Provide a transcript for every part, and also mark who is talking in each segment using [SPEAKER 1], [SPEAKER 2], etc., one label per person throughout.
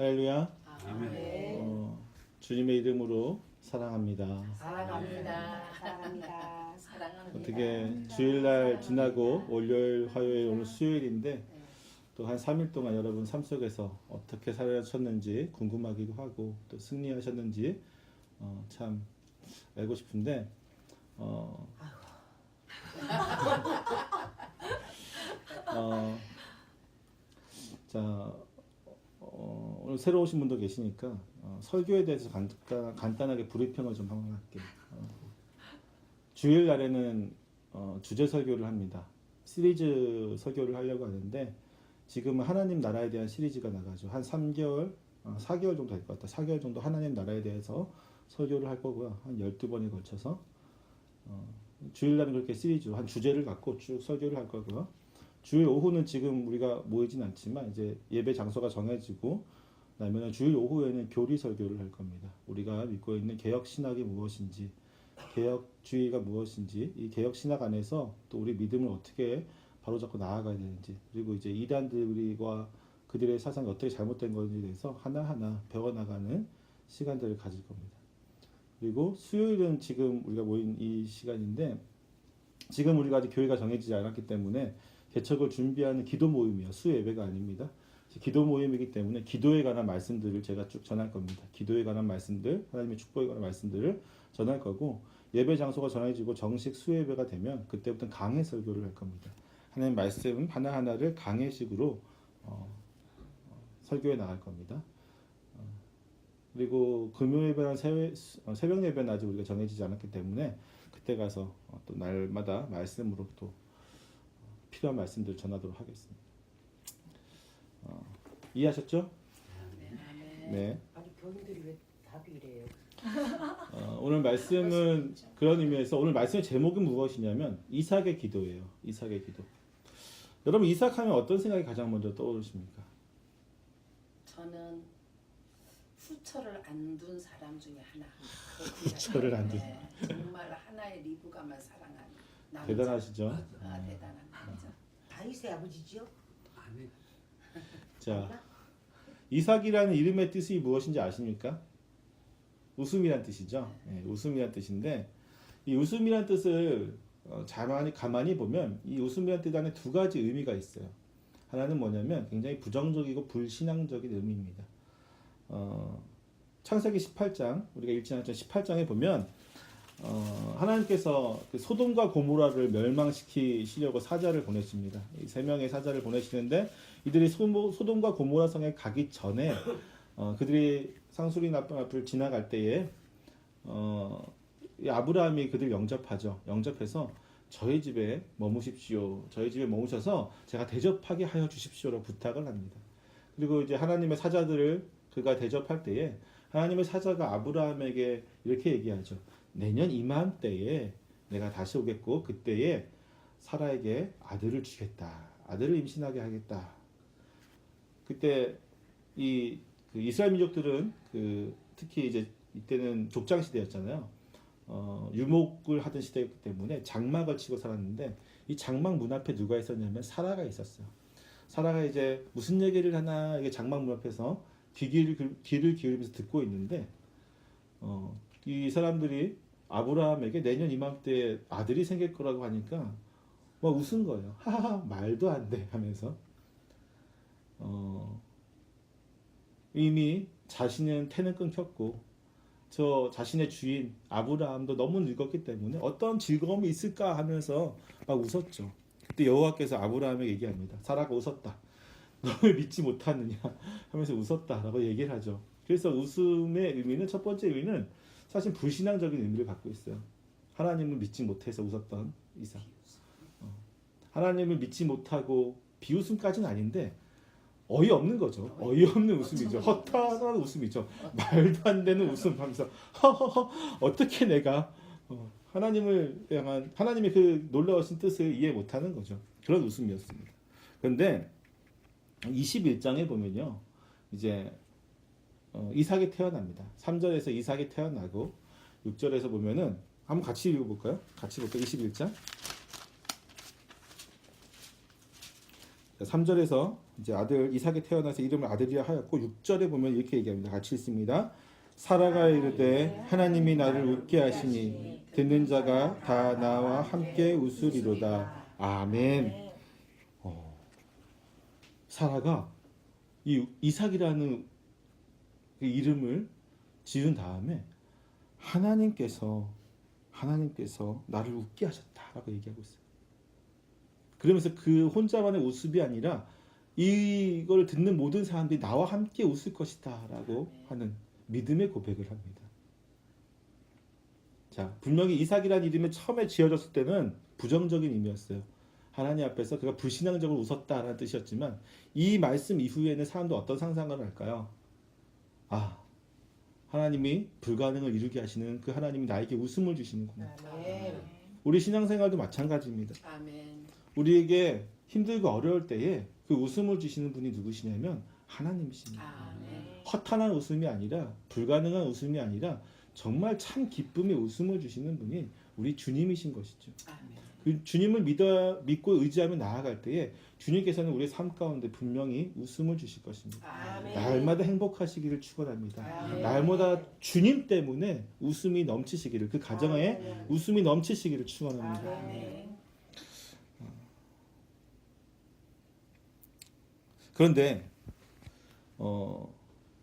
[SPEAKER 1] 할렐루야.
[SPEAKER 2] 아멘.
[SPEAKER 1] 주님의 이름으로 사랑합니다.
[SPEAKER 2] 사랑합니다. 사랑합니다. 사랑합니다.
[SPEAKER 1] 어떻게 주일날 지나고 월요일, 화요일, 오늘 수요일인데 또 한 3일 동안 여러분 삶 속에서 어떻게 살아셨는지 궁금하기도 하고 또 승리하셨는지 참 알고 싶은데 자 오늘 새로 오신 분도 계시니까 설교에 대해서 간단하게 브리핑을 좀 한번 할게요. 주일 날에는 주제 설교를 합니다. 시리즈 설교를 하려고 하는데 지금은 하나님 나라에 대한 시리즈가 나가죠. 한 3개월, 4개월 정도 될 것 같다. 4개월 정도 하나님 나라에 대해서 설교를 할 거고요. 한 12번에 걸쳐서 주일날은 그렇게 시리즈로 한 주제를 갖고 쭉 설교를 할 거고요. 주일 오후는 지금 우리가 모이진 않지만 이제 예배 장소가 정해지고 그다음에 주일 오후에는 교리 설교를 할 겁니다. 우리가 믿고 있는 개혁 신학이 무엇인지, 개혁주의가 무엇인지, 이 개혁 신학 안에서 또 우리 믿음을 어떻게 바로잡고 나아가야 되는지, 그리고 이제 이단들과 그들의 사상이 어떻게 잘못된 건지에 대해서 하나하나 배워나가는 시간들을 가질 겁니다. 그리고 수요일은 지금 우리가 모인 이 시간인데 지금 우리가 아직 교회가 정해지지 않았기 때문에 개척을 준비하는 기도 모임이에요. 수예배가 아닙니다. 기도 모임이기 때문에 기도에 관한 말씀들을 제가 쭉 전할 겁니다. 기도에 관한 말씀들, 하나님의 축복에 관한 말씀들을 전할 거고 예배 장소가 정해지고 정식 수예배가 되면 그때부터 강해 설교를 할 겁니다. 하나님 말씀 하나하나를 강해식으로 설교해 나갈 겁니다. 그리고 금요 예배랑 새벽 예배는 아직 우리가 정해지지 않았기 때문에 그때 가서 또 날마다 말씀으로 또 필요한 말씀들 전하도록 하겠습니다. 이해하셨죠? 네.
[SPEAKER 2] 아니 교인들이 왜 답이 이래요?
[SPEAKER 1] 오늘 말씀은 그런 의미에서 오늘 말씀의 제목은 무엇이냐면 이삭의 기도예요. 이삭의 기도. 여러분 이삭하면 어떤 생각이 가장 먼저 떠오르십니까?
[SPEAKER 2] 저는 후처를 안 둔 사람 중에 하나.
[SPEAKER 1] 후처를 안 둔.
[SPEAKER 2] 정말 하나의 리브가만 사랑하는 남자.
[SPEAKER 1] 대단하시죠?
[SPEAKER 2] 대단한 남자.
[SPEAKER 3] 다윗의 아버지지요?
[SPEAKER 4] 아멘.
[SPEAKER 1] 자, 이삭이라는 이름의 뜻이 무엇인지 아십니까? 웃음이란 뜻이죠. 네, 웃음이란 뜻인데 이 웃음이란 뜻을 가만히 보면 이 웃음이란 뜻 안에 두 가지 의미가 있어요. 하나는 뭐냐면 굉장히 부정적이고 불신앙적인 의미입니다. 창세기 18장 우리가 읽지 않았던 18장에 보면 하나님께서 그 소돔과 고모라를 멸망시키시려고 사자를 보내십니다. 이 세 명의 사자를 보내시는데 이들이 소돔과 고모라 성에 가기 전에 그들이 상수리 앞을 지나갈 때에 아브라함이 그들 영접하죠. 영접해서 저희 집에 머무십시오. 저희 집에 머무셔서 제가 대접하게 하여 주십시오라고 부탁을 합니다. 그리고 이제 하나님의 사자들을 그가 대접할 때에 하나님의 사자가 아브라함에게 이렇게 얘기하죠. 내년 이맘때에 내가 다시 오겠고 그때에 사라에게 아들을 주겠다. 아들을 임신하게 하겠다. 그때 그 이스라엘 민족들은 특히 이제 이때는 족장 시대였잖아요. 유목을 하던 시대였기 때문에 장막을 치고 살았는데 이 장막 문 앞에 누가 있었냐면 사라가 있었어요. 사라가 이제 무슨 얘기를 하나 이게 장막 문 앞에서 귀를 기울이면서 듣고 있는데 이 사람들이 아브라함에게 내년 이맘때 아들이 생길 거라고 하니까 막 웃은 거예요. 하하하 말도 안 돼 하면서 이미 자신은 태는 끊겼고 저 자신의 주인 아브라함도 너무 늙었기 때문에 어떤 즐거움이 있을까 하면서 막 웃었죠. 그때 여호와께서 아브라함에게 얘기합니다. 사라가 웃었다. 너를 믿지 못하느냐 하면서 웃었다라고 얘기를 하죠. 그래서 웃음의 의미는 첫 번째 의미는 사실 불신앙적인 의미를 갖고 있어요. 하나님을 믿지 못해서 웃었던 이삭. 하나님을 믿지 못하고 비웃음까지는 아닌데 어이없는 거죠. 어이없는 웃음이죠. 허탈한 웃음이죠. 말도 안 되는 웃음 하면서 허허허 어떻게 내가 하나님을 향한 하나님의 그 놀라우신 뜻을 이해 못하는 거죠. 그런 웃음이었습니다. 그런데 21장에 보면요. 이제 이삭이 태어납니다. 3절에서 이삭이 태어나고 6절에서 보면은 한번 같이 읽어볼까요? 같이 볼까요? 21장 3절에서 이제 아들 이삭이 태어나서 이름을 아들이라 하였고 6절에 보면 이렇게 얘기합니다. 같이 읽습니다. 사라가 이르되 하나님이 나를 웃게 하시니 듣는 자가 다 나와 함께 웃으리로다. 아멘. 사라가 이 이삭이라는 그 이름을 지은 다음에 하나님께서 나를 웃게 하셨다라고 얘기하고 있어요. 그러면서 그 혼자만의 웃음이 아니라 이걸 듣는 모든 사람들이 나와 함께 웃을 것이다라고 하는 믿음의 고백을 합니다. 자, 분명히 이삭이라는 이름이 처음에 지어졌을 때는 부정적인 의미였어요. 하나님 앞에서 그가 불신앙적으로 웃었다라는 뜻이었지만 이 말씀 이후에는 사람도 어떤 상상을 할까요? 아, 하나님이 불가능을 이루게 하시는 그 하나님이 나에게 웃음을 주시는구나.
[SPEAKER 2] 아멘.
[SPEAKER 1] 우리 신앙생활도 마찬가지입니다.
[SPEAKER 2] 아멘.
[SPEAKER 1] 우리에게 힘들고 어려울 때에 그 웃음을 주시는 분이 누구시냐면 하나님이십니다.
[SPEAKER 2] 아멘.
[SPEAKER 1] 허탄한 웃음이 아니라 불가능한 웃음이 아니라 정말 참 기쁨의 웃음을 주시는 분이 우리 주님이신 것이죠.
[SPEAKER 2] 아멘.
[SPEAKER 1] 그 주님을 믿고 의지하며 나아갈 때에 주님께서는 우리의 삶 가운데 분명히 웃음을 주실 것입니다.
[SPEAKER 2] 아멘.
[SPEAKER 1] 날마다 행복하시기를 축원합니다.
[SPEAKER 2] 아멘.
[SPEAKER 1] 날마다 주님 때문에 웃음이 넘치시기를, 그 가정에
[SPEAKER 2] 아멘.
[SPEAKER 1] 웃음이 넘치시기를 축원합니다.
[SPEAKER 2] 아멘.
[SPEAKER 1] 그런데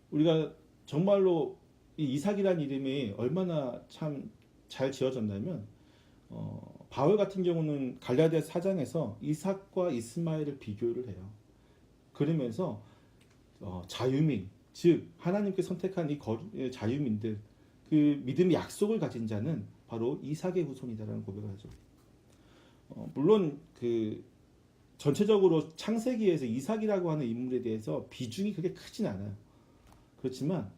[SPEAKER 1] 우리가 정말로 이 이삭이라는 이름이 얼마나 참 잘 지어졌냐면 바울 같은 경우는 갈라디아 4장에서 이삭과 이스마엘을 비교를 해요. 그러면서 자유민, 즉 하나님께 선택한 이 자유민들, 그 믿음의 약속을 가진 자는 바로 이삭의 후손이다라는 고백을 하죠. 물론 그 전체적으로 창세기에서 이삭이라고 하는 인물에 대해서 비중이 그렇게 크진 않아요. 그렇지만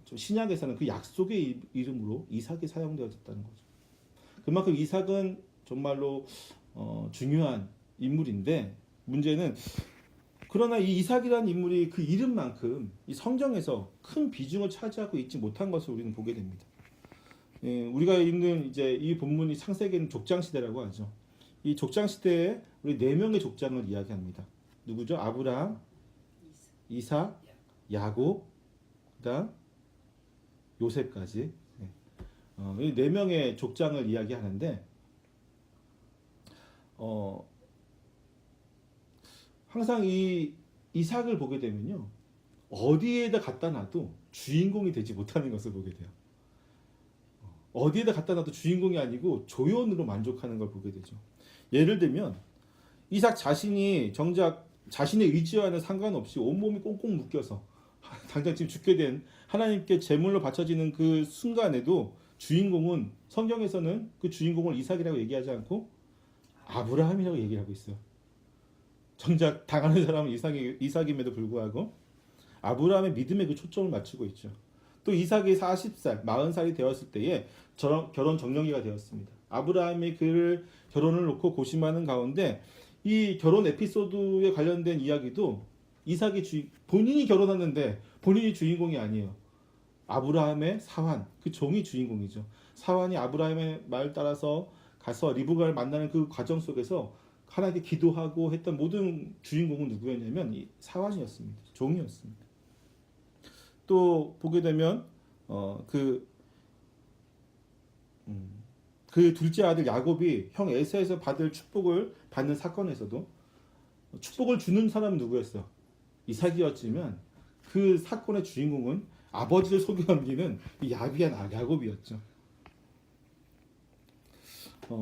[SPEAKER 1] 좀 신약에서는 그 약속의 이름으로 이삭이 사용되어졌다는 거죠. 그만큼 이삭은 정말로 중요한 인물인데 문제는 그러나 이 이삭이라는 인물이 그 이름만큼 이 성경에서 큰 비중을 차지하고 있지 못한 것을 우리는 보게 됩니다. 예, 우리가 읽는 이제 이 본문이 창세기는 족장 시대라고 하죠. 이 족장 시대에 우리 네 명의 족장을 이야기합니다. 누구죠? 아브라함, 이삭, 야곱, 그다음 요셉까지. 이 네 명의 족장을 이야기하는데 항상 이 이삭을 보게 되면요 어디에다 갖다 놔도 주인공이 되지 못하는 것을 보게 돼요. 어디에다 갖다 놔도 주인공이 아니고 조연으로 만족하는 걸 보게 되죠. 예를 들면 이삭 자신이 정작 자신의 의지와는 상관없이 온몸이 꽁꽁 묶여서 당장 지금 죽게 된 하나님께 제물로 바쳐지는 그 순간에도 주인공은 성경에서는 그 주인공을 이삭이라고 얘기하지 않고 아브라함이라고 얘기하고 있어요. 정작 당하는 사람은 이삭임에도 불구하고 아브라함의 믿음에 그 초점을 맞추고 있죠. 또 이삭이 40살, 40살이 되었을 때에 결혼 정령기가 되었습니다. 아브라함이 그를 결혼을 놓고 고심하는 가운데 이 결혼 에피소드에 관련된 이야기도 이삭이 본인이 결혼하는데 본인이 주인공이 아니에요. 아브라함의 사환, 그 종이 주인공이죠. 사환이 아브라함의 말 따라서 가서 리브가를 만나는 그 과정 속에서 하나님께 기도하고 했던 모든 주인공은 누구였냐면 이 사환이었습니다. 종이었습니다. 또 보게 되면 그 둘째 아들 야곱이 형 에서에서 받을 축복을 받는 사건에서도 축복을 주는 사람은 누구였어? 이삭이었지만 그 사건의 주인공은 아버지를 속여 넘기는 이 야비한 야곱이었죠.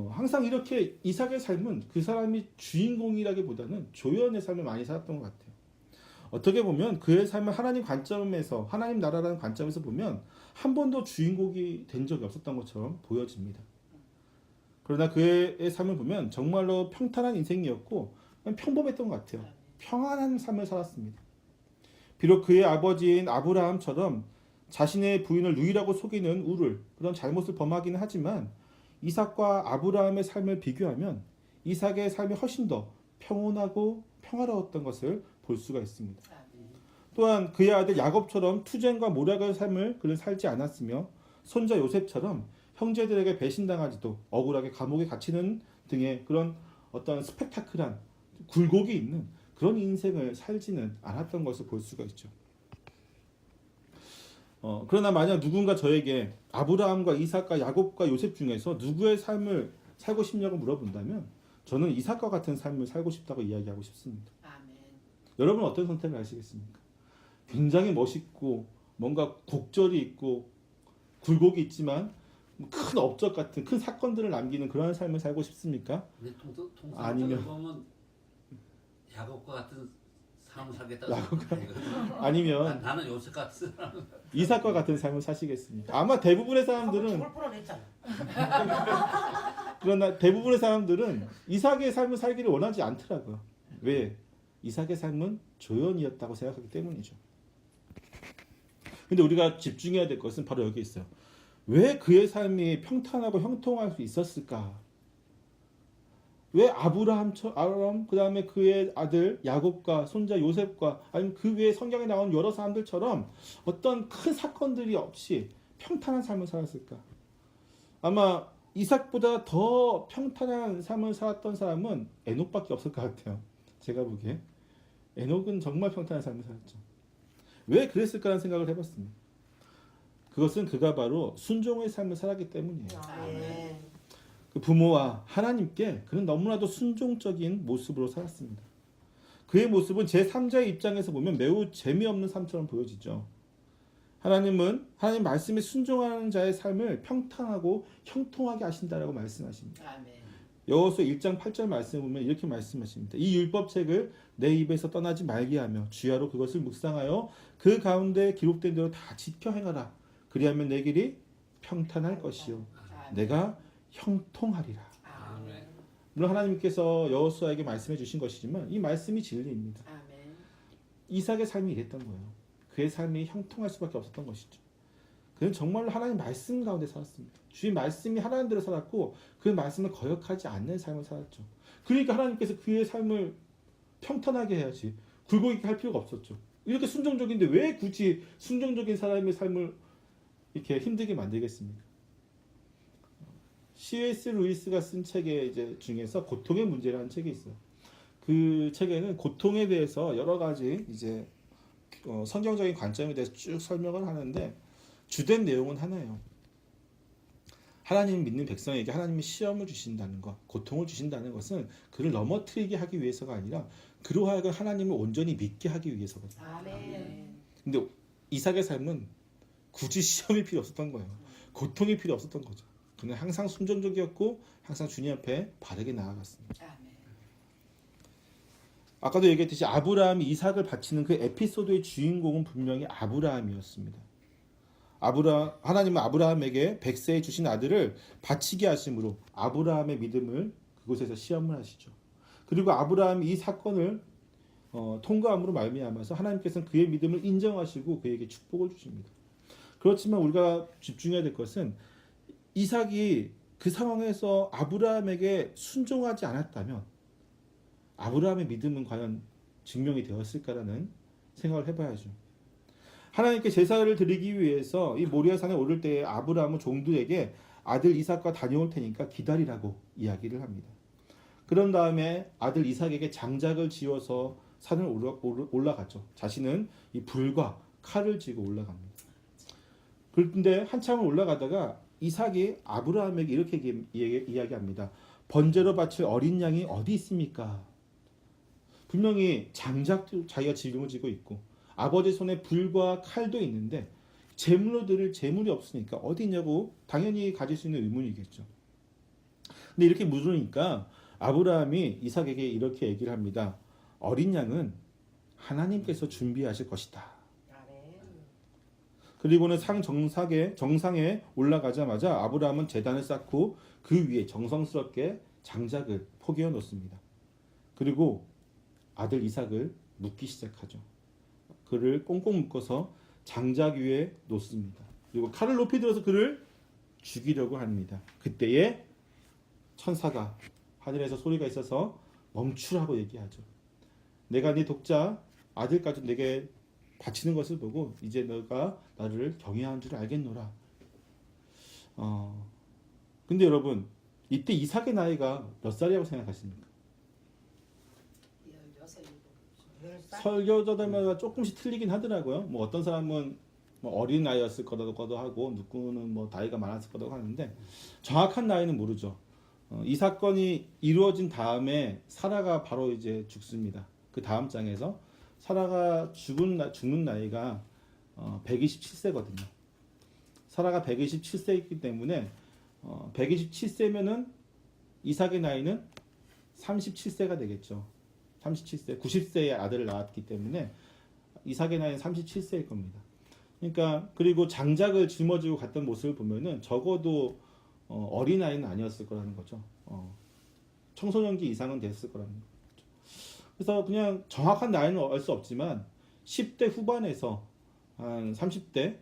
[SPEAKER 1] 항상 이렇게 이삭의 삶은 그 사람이 주인공이라기보다는 조연의 삶을 많이 살았던 것 같아요. 어떻게 보면 그의 삶을 하나님 관점에서, 하나님 나라라는 관점에서 보면 한 번도 주인공이 된 적이 없었던 것처럼 보여집니다. 그러나 그의 삶을 보면 정말로 평탄한 인생이었고 평범했던 것 같아요. 평안한 삶을 살았습니다. 비록 그의 아버지인 아브라함처럼 자신의 부인을 누이라고 속이는 우를 그런 잘못을 범하기는 하지만 이삭과 아브라함의 삶을 비교하면 이삭의 삶이 훨씬 더 평온하고 평화로웠던 것을 볼 수가 있습니다. 또한 그의 아들 야곱처럼 투쟁과 모략의 삶을 그는 살지 않았으며 손자 요셉처럼 형제들에게 배신당하지도 억울하게 감옥에 갇히는 등의 그런 어떤 스펙타클한 굴곡이 있는 그런 인생을 살지는 않았던 것을 볼 수가 있죠. 그러나 만약 누군가 저에게 아브라함과 이삭과 야곱과 요셉 중에서 누구의 삶을 살고 싶냐고 물어본다면 저는 이삭과 같은 삶을 살고 싶다고 이야기하고 싶습니다.
[SPEAKER 2] 아멘.
[SPEAKER 1] 여러분 어떤 선택을 하시겠습니까? 굉장히 멋있고 뭔가 곡절이 있고 굴곡이 있지만 큰 업적 같은 큰 사건들을 남기는 그러한 삶을 살고 싶습니까?
[SPEAKER 3] 근데
[SPEAKER 1] 아니면-
[SPEAKER 3] 통상적으로 보면 야곱과 같은 삶을 살겠다고
[SPEAKER 1] 아니면
[SPEAKER 3] 나는 요셉 같은 사람.
[SPEAKER 1] 이삭과 같은 삶을 사시겠습니까? 아마 대부분의 사람들은
[SPEAKER 4] 저걸 풀어냈잖아.
[SPEAKER 1] 그러나 대부분의 사람들은 이삭의 삶을 살기를 원하지 않더라고요. 왜? 이삭의 삶은 조연이었다고 생각하기 때문이죠. 근데 우리가 집중해야 될 것은 바로 여기 있어요. 왜 그의 삶이 평탄하고 형통할 수 있었을까? 왜 아브라함 그다음에 그의 아들 야곱과 손자 요셉과 아니면 그 외에 성경에 나온 여러 사람들처럼 어떤 큰 사건들이 없이 평탄한 삶을 살았을까? 아마 이삭보다 더 평탄한 삶을 살았던 사람은 에녹밖에 없을 것 같아요. 제가 보기에 에녹은 정말 평탄한 삶을 살았죠. 왜 그랬을까라는 생각을 해봤습니다. 그것은 그가 바로 순종의 삶을 살았기 때문이에요.
[SPEAKER 4] 아멘.
[SPEAKER 1] 그 부모와 하나님께 그는 너무나도 순종적인 모습으로 살았습니다. 그의 모습은 제3자의 입장에서 보면 매우 재미없는 삶처럼 보여지죠. 하나님 말씀에 순종하는 자의 삶을 평탄하고 형통하게 하신다라고 말씀하십니다.
[SPEAKER 2] 아멘.
[SPEAKER 1] 여호수아 1장 8절 말씀을 보면 이렇게 말씀하십니다. 이 율법책을 내 입에서 떠나지 말게 하며 주야로 그것을 묵상하여 그 가운데 기록된 대로 다 지켜 행하라. 그리하면 내 길이 평탄할 것이요
[SPEAKER 2] 아멘.
[SPEAKER 1] 내가 형통하리라.
[SPEAKER 2] 아멘.
[SPEAKER 1] 물론 하나님께서 여호수아에게 말씀해 주신 것이지만 이 말씀이 진리입니다.
[SPEAKER 2] 아멘.
[SPEAKER 1] 이삭의 삶이 이랬던 거예요. 그의 삶이 형통할 수밖에 없었던 것이죠. 그는 정말로 하나님 말씀 가운데 살았습니다. 주의 말씀이 하나님대로 살았고 그 말씀을 거역하지 않는 삶을 살았죠. 그러니까 하나님께서 그의 삶을 평탄하게 해야지 굴곡 있게 할 필요가 없었죠. 이렇게 순종적인데 왜 굳이 순종적인 사람의 삶을 이렇게 힘들게 만들겠습니까? C.S. 루이스가 쓴 책의 중에서 고통의 문제라는 책이 있어요. 그 책에는 고통에 대해서 여러 가지 성경적인 관점에 대해서 쭉 설명을 하는데 주된 내용은 하나예요. 하나님 믿는 백성에게 하나님이 시험을 주신다는 것, 고통을 주신다는 것은 그를 넘어뜨리게 하기 위해서가 아니라 그로 하여금 하나님을 온전히 믿게 하기 위해서거든요.
[SPEAKER 2] 아멘.
[SPEAKER 1] 근데 이삭의 삶은 굳이 시험이 필요 없었던 거예요. 고통이 필요 없었던 거죠. 그는 항상 순종적이었고 항상 주님 앞에 바르게 나아갔습니다.
[SPEAKER 2] 아멘.
[SPEAKER 1] 아까도 얘기했듯이 아브라함이 이삭을 바치는 그 에피소드의 주인공은 분명히 아브라함이었습니다. 하나님은 아브라함에게 백세에 주신 아들을 바치게 하심으로 아브라함의 믿음을 그곳에서 시험을 하시죠. 그리고 아브라함이 이 사건을 통과함으로 말미암아서 하나님께서는 그의 믿음을 인정하시고 그에게 축복을 주십니다. 그렇지만 우리가 집중해야 될 것은 이삭이 그 상황에서 아브라함에게 순종하지 않았다면 아브라함의 믿음은 과연 증명이 되었을까라는 생각을 해봐야죠. 하나님께 제사를 드리기 위해서 이 모리아산에 오를 때에 아브라함은 종들에게 아들 이삭과 다녀올 테니까 기다리라고 이야기를 합니다. 그런 다음에 아들 이삭에게 장작을 지어서 산을 올라갔죠. 자신은 이 불과 칼을 쥐고 올라갑니다. 그런데 한참을 올라가다가 이삭이 아브라함에게 이렇게 이야기합니다. 번제로 바칠 어린 양이 어디 있습니까? 분명히 장작도 자기가 짊어지고 있고 아버지 손에 불과 칼도 있는데 제물로 드릴 제물이 없으니까 어디 있냐고 당연히 가질 수 있는 의문이겠죠. 근데 이렇게 물으니까 아브라함이 이삭에게 이렇게 얘기를 합니다. 어린 양은 하나님께서 준비하실 것이다.
[SPEAKER 4] 아멘.
[SPEAKER 1] 그리고는 정상에 올라가자마자 아브라함은 제단을 쌓고 그 위에 정성스럽게 장작을 포개어 놓습니다. 그리고 아들 이삭을 묶기 시작하죠. 그를 꽁꽁 묶어서 장작 위에 놓습니다. 그리고 칼을 높이 들어서 그를 죽이려고 합니다. 그때에 천사가 하늘에서 소리가 있어서 멈추라고 얘기하죠. 내가 네 독자 아들까지 내게 바치는 것을 보고 이제 너가 나를 경외하는 줄 알겠노라. 근데 여러분 이때 이삭의 나이가 몇 살이라고 생각하십니까?
[SPEAKER 2] 16,
[SPEAKER 1] 설교자들마다 조금씩 틀리긴 하더라고요. 뭐 어떤 사람은 뭐 어린 나이였을 거라고도 하고 누구는 뭐 나이가 많았을 거라고 하는데 정확한 나이는 모르죠. 이 사건이 이루어진 다음에 사라가 바로 이제 죽습니다. 그 다음 장에서 사라가 죽는 나이가 127세거든요. 사라가 127세이기 때문에 127세면은 이삭의 나이는 37세가 되겠죠. 37세, 90세의 아들을 낳았기 때문에 이삭의 나이는 37세일 겁니다. 그러니까 그리고 장작을 짊어지고 갔던 모습을 보면은 적어도 어린 아이는 아니었을 거라는 거죠. 청소년기 이상은 됐을 거라는 거죠. 그래서 그냥 정확한 나이는 알 수 없지만 10대 후반에서 한 30대,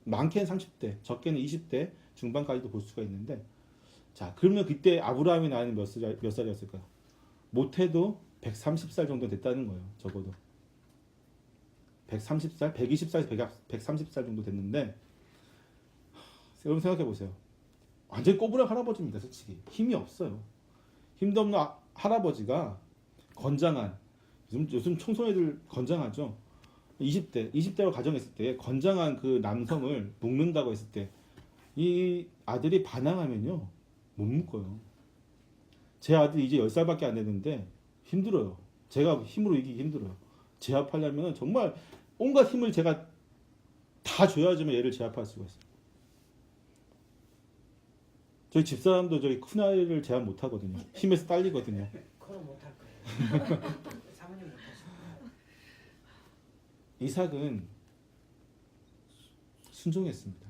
[SPEAKER 1] 많게는 30대, 적게는 20대 중반까지도 볼 수가 있는데, 자 그러면 그때 아브라함의 나이는 몇 살이었을까요? 못해도 130살 정도 됐다는 거예요. 적어도 130살, 120살에서 130살 정도 됐는데, 여러분 생각해 보세요. 완전히 꼬부랑 할아버지입니다. 솔직히 힘이 없어요. 힘도 없는 할아버지가 건장한, 요즘 청소년들 건장하죠. 20대로 가정했을 때 건장한 그 남성을 묶는다고 했을 때 이 아들이 반항하면요 못 묶어요. 제 아들이 이제 10살밖에 안 됐는데 힘들어요. 제가 힘으로 이기기 힘들어요. 제압하려면 정말 온갖 힘을 제가 다 줘야지만 얘를 제압할 수가 있어요. 저희 집사람도 저희 큰아이를 제압 못하거든요. 힘에서 딸리거든요.
[SPEAKER 4] 그건 못할 거예요. 사모님 못하실 거예요.
[SPEAKER 1] 이삭은 순종했습니다.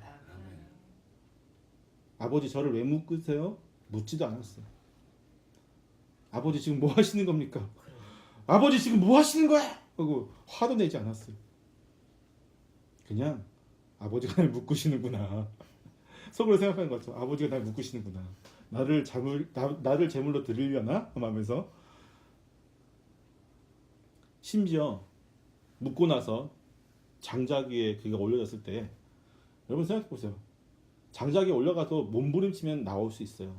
[SPEAKER 1] 아버지 저를 왜 묶으세요? 묻지도 않았어요. 아버지 지금 뭐 하시는 겁니까? 아버지 지금 뭐 하시는 거야? 하고 화도 내지 않았어요. 그냥 아버지가 날 묶으시는구나. 속으로 생각하는 거죠. 아버지가 날 묶으시는구나. 나를 제물로 드리려나? 하면서 심지어 묶고 나서 장작 위에 그가 올려졌을 때 여러분 생각해 보세요. 장작 위에 올라가서 몸부림치면 나올 수 있어요.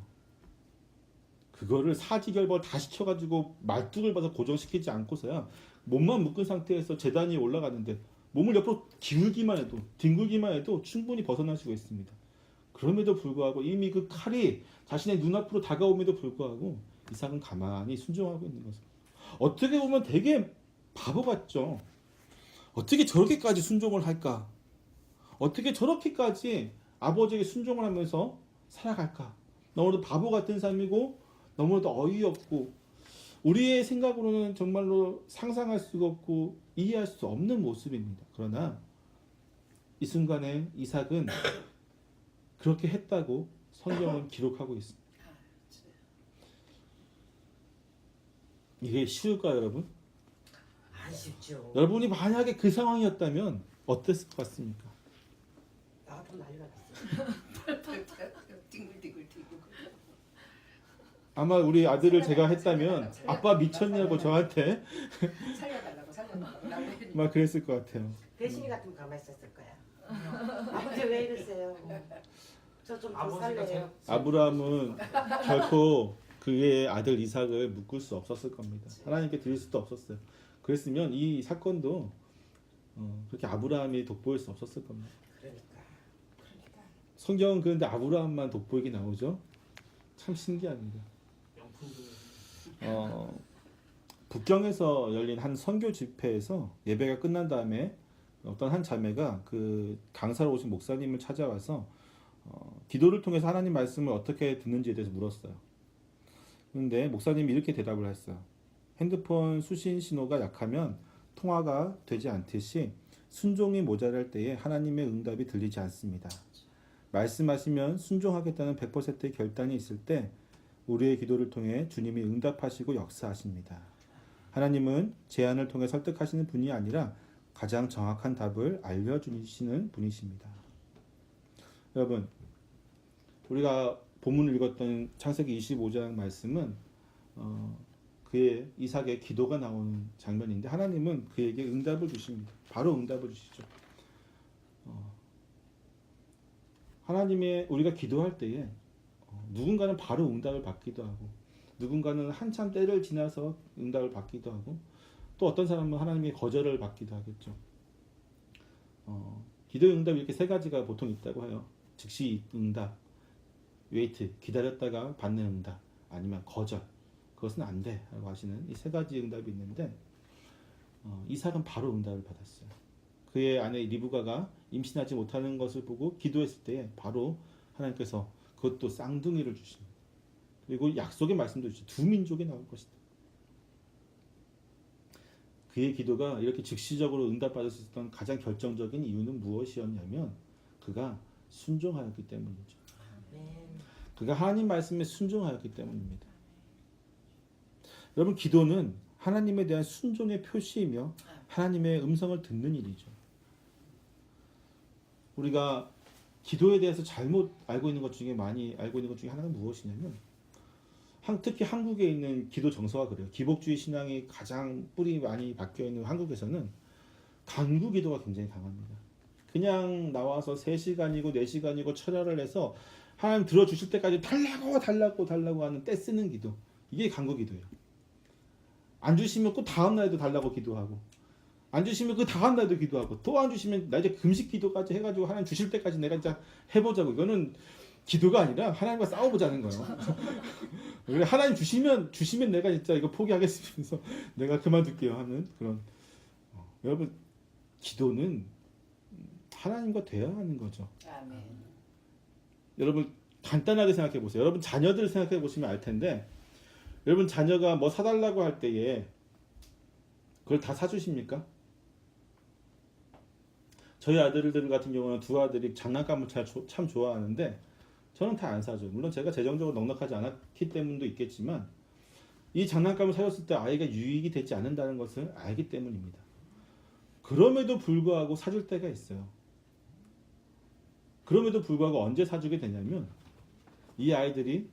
[SPEAKER 1] 그거를 사지결벌 다 시켜가지고 말뚝을 봐서 고정시키지 않고서야 몸만 묶은 상태에서 제단 위에 올라가는데 몸을 옆으로 기울기만 해도 뒹굴기만 해도 충분히 벗어날 수가 있습니다. 그럼에도 불구하고 이미 그 칼이 자신의 눈앞으로 다가옴에도 불구하고 이삭은 가만히 순종하고 있는 거죠. 어떻게 보면 되게 바보 같죠. 어떻게 저렇게까지 순종을 할까? 어떻게 저렇게까지 아버지에게 순종을 하면서 살아갈까? 너무나도 바보 같은 삶이고 너무나도 어이없고 우리의 생각으로는 정말로 상상할 수가 없고 이해할 수 없는 모습입니다. 그러나 이 순간에 이삭은 그렇게 했다고 성경은 기록하고 있습니다. 이게 쉬울까요, 여러분?
[SPEAKER 4] 안 쉽죠.
[SPEAKER 1] 여러분이 만약에 그 상황이었다면 어땠을 것 같습니까?
[SPEAKER 4] 나도 난리가 났어.
[SPEAKER 2] 뒹굴뒹굴
[SPEAKER 1] 아마 우리 아들을 제가 했다면 아빠 미쳤냐고 저한테
[SPEAKER 2] 살려달라고
[SPEAKER 1] 막 그랬을 것 같아요.
[SPEAKER 4] 배신이 같으면 가만히 있었을 거야. 아버지 왜 이러세요? 저 좀 더 살래요.
[SPEAKER 1] 아브라함은 결코 그의 아들 이삭을 묶을 수 없었을 겁니다. 하나님께 드릴 수도 없었어요. 그랬으면 이 사건도 그렇게 아브라함이 돋보일 수 없었을 겁니다.
[SPEAKER 4] 그러니까.
[SPEAKER 1] 성경은 그런데 아브라함만 돋보이게 나오죠. 참 신기합니다. 북경에서 열린 한 선교 집회에서 예배가 끝난 다음에 어떤 한 자매가 그 강사로 오신 목사님을 찾아와서 기도를 통해서 하나님 말씀을 어떻게 듣는지에 대해서 물었어요. 그런데 목사님이 이렇게 대답을 했어요. 핸드폰 수신 신호가 약하면 통화가 되지 않듯이 순종이 모자랄 때에 하나님의 응답이 들리지 않습니다. 말씀하시면 순종하겠다는 100%의 결단이 있을 때 우리의 기도를 통해 주님이 응답하시고 역사하십니다. 하나님은 제안을 통해 설득하시는 분이 아니라 가장 정확한 답을 알려주시는 분이십니다. 여러분, 우리가 본문을 읽었던 창세기 25장 말씀은 그의 이삭의 기도가 나오는 장면인데 하나님은 그에게 응답을 주십니다. 바로 응답을 주시죠. 하나님의 우리가 기도할 때에 누군가는 바로 응답을 받기도 하고 누군가는 한참 때를 지나서 응답을 받기도 하고 또 어떤 사람은 하나님의 거절을 받기도 하겠죠. 기도의 응답이 이렇게 세 가지가 보통 있다고 해요. 즉시 응답, 웨이트, 기다렸다가 받는 응답, 아니면 거절, 그것은 안 돼 라고 하시는 이 세 가지 응답이 있는데, 이삭은 바로 응답을 받았어요. 그의 아내 리브가가 임신하지 못하는 것을 보고 기도했을 때 바로 하나님께서 그것도 쌍둥이를 주십니다. 그리고 약속의 말씀도 주시, 두 민족이 나올 것이다. 그의 기도가 이렇게 즉시적으로 응답받을 수 있었던 가장 결정적인 이유는 무엇이었냐면 그가 순종하였기 때문이죠. 그가 하나님 말씀에 순종하였기 때문입니다. 여러분, 기도는 하나님에 대한 순종의 표시이며 하나님의 음성을 듣는 일이죠. 우리가 기도에 대해서 잘못 알고 있는 것 중에 많이 알고 있는 것 중에 하나가 무엇이냐면, 특히 한국에 있는 기도 정서가 그래요. 기복주의 신앙이 가장 뿌리 많이 박혀 있는 한국에서는 간구 기도가 굉장히 강합니다. 그냥 나와서 3시간이고 4시간이고 철야를 해서 하나님 들어주실 때까지 달라고 하는 떼쓰는 기도, 이게 간구 기도예요. 안 주시면 그 다음 날에도 달라고 기도하고, 안 주시면 그 다음 날도 기도하고, 또 안 주시면 나 이제 금식 기도까지 해가지고 하나님 주실 때까지 내가 진짜 해보자고. 이거는 기도가 아니라 하나님과 싸워보자는 거예요. 그래, 하나님 주시면 내가 진짜 이거 포기하겠으면서 내가 그만둘게요 하는 그런. 여러분, 기도는 하나님과 대화하는 거죠.
[SPEAKER 2] 아멘.
[SPEAKER 1] 여러분, 간단하게 생각해 보세요. 여러분 자녀들 생각해 보시면 알 텐데, 여러분 자녀가 뭐 사달라고 할 때에 그걸 다 사주십니까? 저희 아들들 같은 경우는 두 아들이 장난감을 참 좋아하는데 저는 다 안 사죠. 물론 제가 재정적으로 넉넉하지 않았기 때문도 있겠지만, 이 장난감을 사줬을 때 아이가 유익이 되지 않는다는 것을 알기 때문입니다. 그럼에도 불구하고 사줄 때가 있어요. 그럼에도 불구하고 언제 사주게 되냐면, 이 아이들이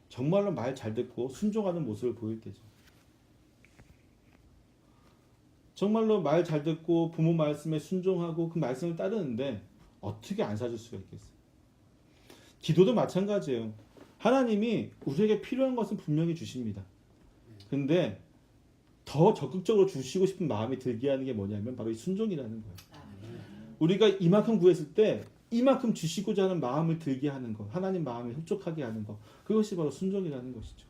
[SPEAKER 1] 정말로 말 잘 듣고 순종하는 모습을 보일 때죠. 정말로 말 잘 듣고 부모 말씀에 순종하고 그 말씀을 따르는데 어떻게 안 사줄 수가 있겠어요? 기도도 마찬가지예요. 하나님이 우리에게 필요한 것은 분명히 주십니다. 근데 더 적극적으로 주시고 싶은 마음이 들게 하는 게 뭐냐면 바로 이 순종이라는 거예요. 우리가 이만큼 구했을 때 이만큼 주시고자 하는 마음을 들게 하는 것, 하나님 마음을 흡족하게 하는 것, 그것이 바로 순종이라는 것이죠.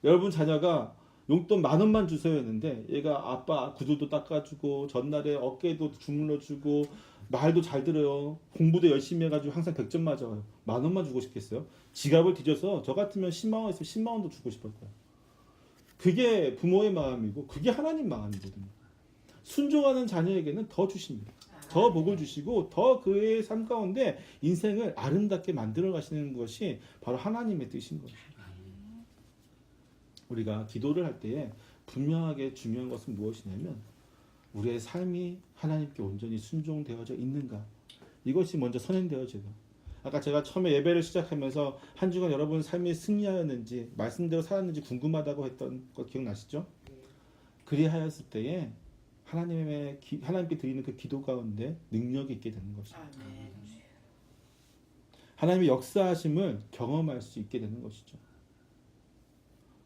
[SPEAKER 1] 여러분 자녀가 용돈 10,000원만 주세요 했는데 얘가 아빠 구두도 닦아주고 전날에 어깨도 주물러주고 말도 잘 들어요, 공부도 열심히 해가지고 항상 100점 맞아요. 10,000원만 주고 싶겠어요? 지갑을 뒤져서 저 같으면 10만 원 있으면 10만 원도 주고 싶을 거예요. 그게 부모의 마음이고 그게 하나님 마음이거든요. 순종하는 자녀에게는 더 주십니다. 더 복을 주시고 더 그의 삶 가운데 인생을 아름답게 만들어 가시는 것이 바로 하나님의 뜻인 거죠. 우리가 기도를 할 때에 분명하게 중요한 것은 무엇이냐면 우리의 삶이 하나님께 온전히 순종되어져 있는가, 이것이 먼저 선행되어져요. 아까 제가 처음에 예배를 시작하면서 한 주간 여러분 삶이 승리하였는지 말씀대로 살았는지 궁금하다고 했던 거 기억나시죠? 그리하였을 때에 하나님께 드리는 그 기도 가운데 능력이 있게 되는 것이죠.
[SPEAKER 2] 아멘.
[SPEAKER 1] 하나님의 역사하심을 경험할 수 있게 되는 것이죠.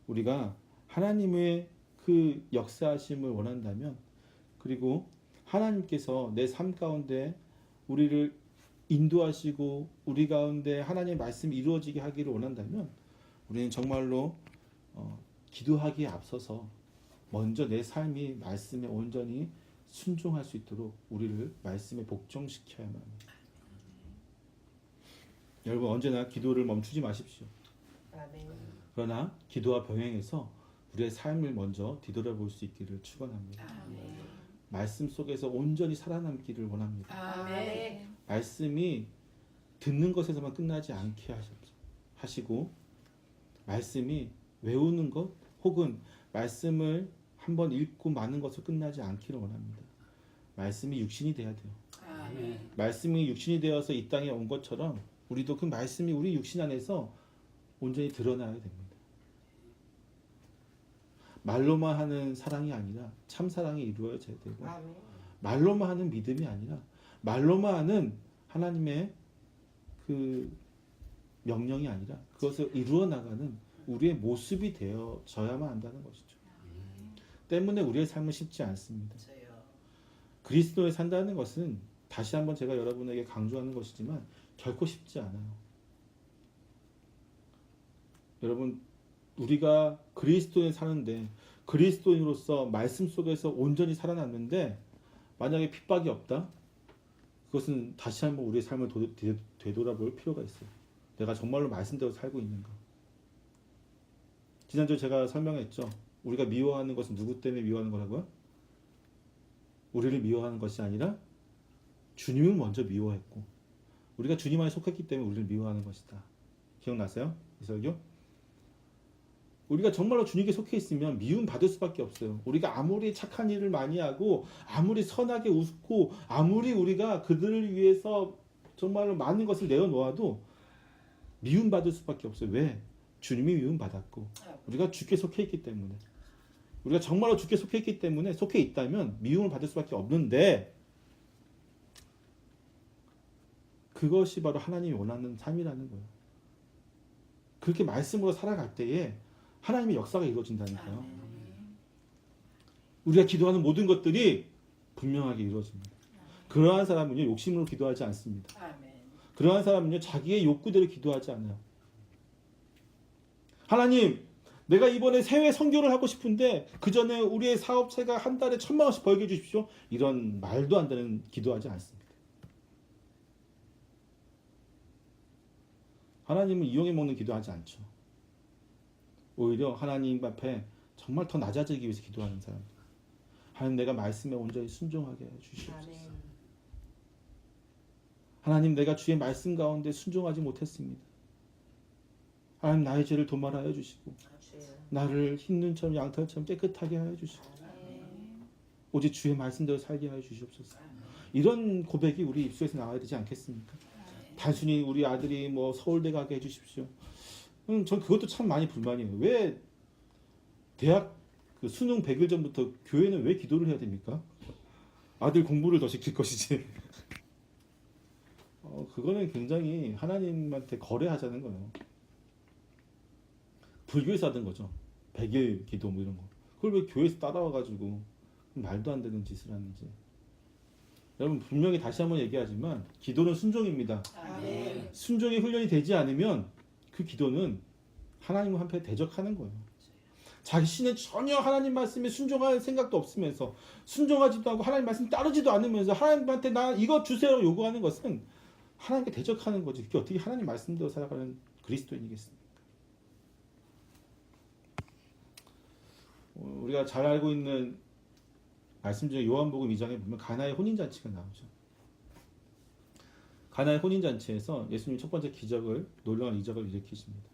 [SPEAKER 1] 우리가 하나님의 그 역사하심을 원한다면, 그리고 하나님께서 내 삶 가운데 우리를 인도하시고 우리 가운데 하나님의 말씀이 이루어지게 하기를 원한다면, 우리는 정말로 기도하기에 앞서서 먼저 내 삶이 말씀에 온전히 순종할 수 있도록 우리를 말씀에 복종시켜야만 합니다. 여러분, 언제나 기도를 멈추지 마십시오.
[SPEAKER 4] 아멘.
[SPEAKER 1] 그러나 기도와 병행해서 우리의 삶을 먼저 뒤돌아볼 수 있기를 축원합니다.
[SPEAKER 2] 아멘.
[SPEAKER 1] 말씀 속에서 온전히 살아남기를 원합니다.
[SPEAKER 2] 아멘.
[SPEAKER 1] 말씀이 듣는 것에서만 끝나지 않게 하시고, 말씀이 외우는 것 혹은 말씀을 한번 읽고 마는 것으로 끝나지 않기를 원합니다. 말씀이 육신이 돼야 돼요.
[SPEAKER 2] 아멘.
[SPEAKER 1] 말씀이 육신이 되어서 이 땅에 온 것처럼 우리도 그 말씀이 우리 육신 안에서 온전히 드러나야 됩니다. 말로만 하는 사랑이 아니라 참 사랑이 이루어져야 되고,
[SPEAKER 4] 아멘.
[SPEAKER 1] 말로만 하는 믿음이 아니라 말로만 하는 하나님의 그 명령이 아니라 그것을 이루어 나가는 우리의 모습이 되어져야만 한다는 것이죠. 때문에 우리의 삶은 쉽지 않습니다.
[SPEAKER 2] 저요.
[SPEAKER 1] 그리스도에 산다는 것은 다시 한번 제가 여러분에게 강조하는 것이지만 결코 쉽지 않아요. 여러분, 우리가 그리스도에 사는데 그리스도인으로서 말씀 속에서 온전히 살아났는데 만약에 핍박이 없다? 그것은 다시 한번 우리의 삶을 되돌아볼 필요가 있어요. 내가 정말로 말씀대로 살고 있는가? 지난주에 제가 설명했죠. 우리가 미워하는 것은 누구 때문에 미워하는 거라고요? 우리를 미워하는 것이 아니라 주님을 먼저 미워했고 우리가 주님 안에 속했기 때문에 우리를 미워하는 것이다. 기억나세요? 이 설교? 우리가 정말로 주님께 속해 있으면 미움 받을 수밖에 없어요. 우리가 아무리 착한 일을 많이 하고 아무리 선하게 웃고 아무리 우리가 그들을 위해서 정말로 많은 것을 내어놓아도 미움 받을 수밖에 없어요. 왜? 주님이 미움 받았고 우리가 주께 속해 있기 때문에 우리가 정말로 주께 속해 있기 때문에 속해 있다면 미움을 받을 수밖에 없는데 그것이 바로 하나님이 원하는 삶이라는 거예요. 그렇게 말씀으로 살아갈 때에 하나님의 역사가 이루어진다니까요.
[SPEAKER 2] 아멘.
[SPEAKER 1] 우리가 기도하는 모든 것들이 분명하게 이루어집니다. 그러한 사람은요 욕심으로 기도하지 않습니다.
[SPEAKER 2] 아멘.
[SPEAKER 1] 그러한 사람은요 자기의 욕구대로 기도하지 않아요. 하나님, 내가 이번에 해외 선교를 하고 싶은데 그 전에 우리의 사업체가 한 달에 1,000만 원씩 벌게 해주십시오. 이런 말도 안 되는 기도하지 않습니다. 하나님은 이용해 먹는 기도하지 않죠. 오히려 하나님 앞에 정말 더 낮아지기 위해서 기도하는 사람. 하나님, 내가 말씀에 온전히 순종하게 해주시옵소서.
[SPEAKER 4] 아멘.
[SPEAKER 1] 하나님, 내가 주의 말씀 가운데 순종하지 못했습니다. 하나님, 나의 죄를 도말하여 주시고
[SPEAKER 4] 주여.
[SPEAKER 1] 나를 흰 눈처럼 양털처럼 깨끗하게 하여 주시고
[SPEAKER 4] 아멘.
[SPEAKER 1] 오직 주의 말씀대로 살게 하여 주시옵소서. 이런 고백이 우리 입술에서 나와야 되지 않겠습니까? 단순히 우리 아들이 뭐 서울대 가게 해주십시오. 전 그것도 참 많이 불만이에요. 왜 대학 그 수능 100일 전부터 교회는 왜 기도를 해야 됩니까? 아들 공부를 더 시킬 것이지. 그거는 굉장히 하나님한테 거래하자는 거예요. 불교에서 하던 거죠. 100일 기도 뭐 이런 거. 그걸 왜 교회에서 따라와가지고 말도 안 되는 짓을 하는지. 여러분, 분명히 다시 한번 얘기하지만 기도는 순종입니다.
[SPEAKER 2] 아멘.
[SPEAKER 1] 순종이 훈련이 되지 않으면 그 기도는 하나님 한테 대적하는 거예요. 자신은 전혀 하나님 말씀에 순종할 생각도 없으면서 순종하지도 않고 하나님 말씀 따르지도 않으면서 하나님한테 나 이거 주세요 요구하는 것은 하나님께 대적하는 거지. 그게 어떻게 하나님 말씀대로 살아가는 그리스도인이겠습니까? 우리가 잘 알고 있는 말씀 중에 요한복음 2장에 보면 가나의 혼인잔치가 나오죠. 가나의 혼인잔치에서 예수님 첫 번째 기적을, 놀라운 이적을 일으키십니다.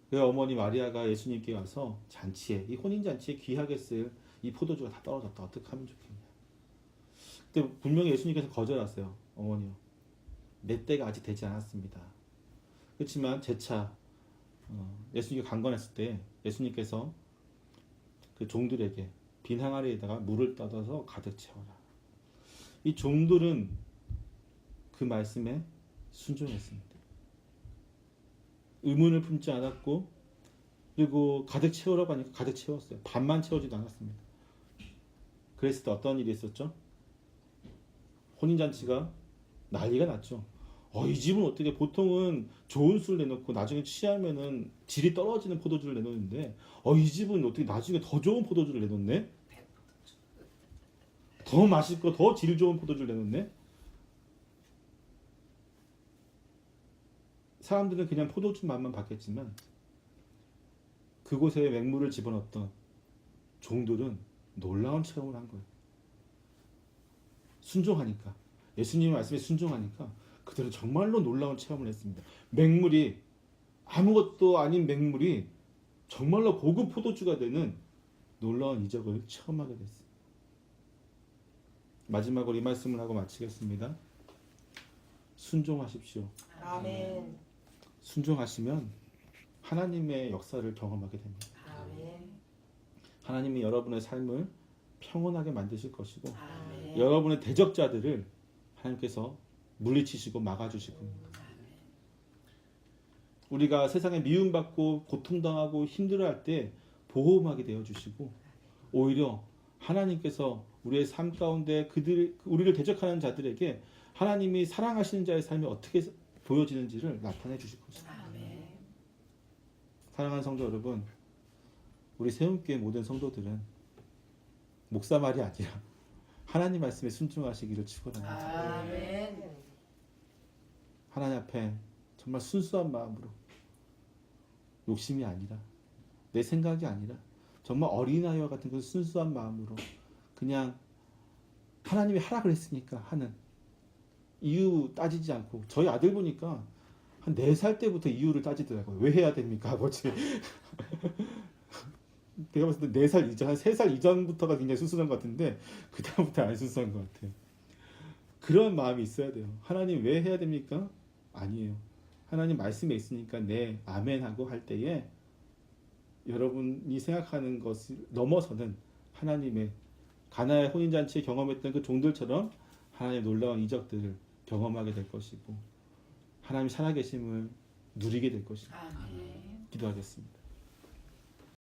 [SPEAKER 1] 그 어머니 마리아가 예수님께 와서 잔치에, 이 혼인잔치에 귀하게 쓸 이 포도주가 다 떨어졌다. 어떻게 하면 좋겠냐. 그때 분명히 예수님께서 거절하세요. 어머니요, 내 때가 아직 되지 않았습니다. 그렇지만 재차 예수님께 강권했을 때 예수님께서 그 종들에게 빈 항아리에다가 물을 떠서 가득 채워라. 이 종들은 그 말씀에 순종했습니다. 의문을 품지 않았고 그리고 가득 채우라고 하니까 가득 채웠어요. 반만 채우지도 않았습니다. 그랬을 때 어떤 일이 있었죠? 혼인잔치가 난리가 났죠. 이 집은 어떻게, 보통은 좋은 술을 내놓고 나중에 취하면은 질이 떨어지는 포도주를 내놓는데 이 집은 어떻게 나중에 더 좋은 포도주를 내놓네? 더 맛있고 더 질 좋은 포도주를 내놓네? 사람들은 그냥 포도주 맛만 봤겠지만 그곳에 맹물을 집어넣었던 종들은 놀라운 체험을 한 거예요. 순종하니까, 예수님의 말씀에 순종하니까 그들은 정말로 놀라운 체험을 했습니다. 맹물이, 아무것도 아닌 맹물이 정말로 고급 포도주가 되는 놀라운 이적을 체험하게 됐습니다. 마지막으로 이 말씀을 하고 마치겠습니다. 순종하십시오.
[SPEAKER 4] 아멘.
[SPEAKER 1] 순종하시면 하나님의 역사를 경험하게 됩니다.
[SPEAKER 4] 아멘.
[SPEAKER 1] 하나님이 여러분의 삶을 평온하게 만드실 것이고
[SPEAKER 4] 아멘.
[SPEAKER 1] 여러분의 대적자들을 하나님께서 물리치시고 막아주실 겁니다. 우리가 세상에 미움받고 고통당하고 힘들어할 때 보호막이 되어주시고 오히려 하나님께서 우리의 삶 가운데 우리를 대적하는 자들에게 하나님이 사랑하시는 자의 삶이 어떻게 보여지는지를 나타내 주실 것입니다.
[SPEAKER 2] 아멘.
[SPEAKER 1] 사랑하는 성도 여러분, 우리 세움교회 모든 성도들은 목사 말이 아니라 하나님 말씀에 순종하시기를 축원합니다.
[SPEAKER 2] 아멘.
[SPEAKER 1] 하나님 앞에 정말 순수한 마음으로, 욕심이 아니라, 내 생각이 아니라 정말 어린아이와 같은 그 순수한 마음으로 그냥 하나님이 하라 그랬으니까 하는, 이유 따지지 않고. 저희 아들 보니까 한 4살 때부터 이유를 따지더라고요. 왜 해야 됩니까 아버지? 내가 봤을 때 4살 이전, 한 3살 이전부터가 굉장히 순수한 것 같은데 그 다음부터 안 순수한 것 같아요. 그런 마음이 있어야 돼요. 하나님 왜 해야 됩니까? 아니에요. 하나님 말씀에 있으니까 네 아멘 하고 할 때에 여러분이 생각하는 것을 넘어서는 하나님의 가나의 혼인잔치에 경험했던 그 종들처럼 하나님의 놀라운 이적들을 경험하게 될 것이고 하나님 살아계심을 누리게 될 것입니다.
[SPEAKER 2] 아멘.
[SPEAKER 1] 기도하겠습니다.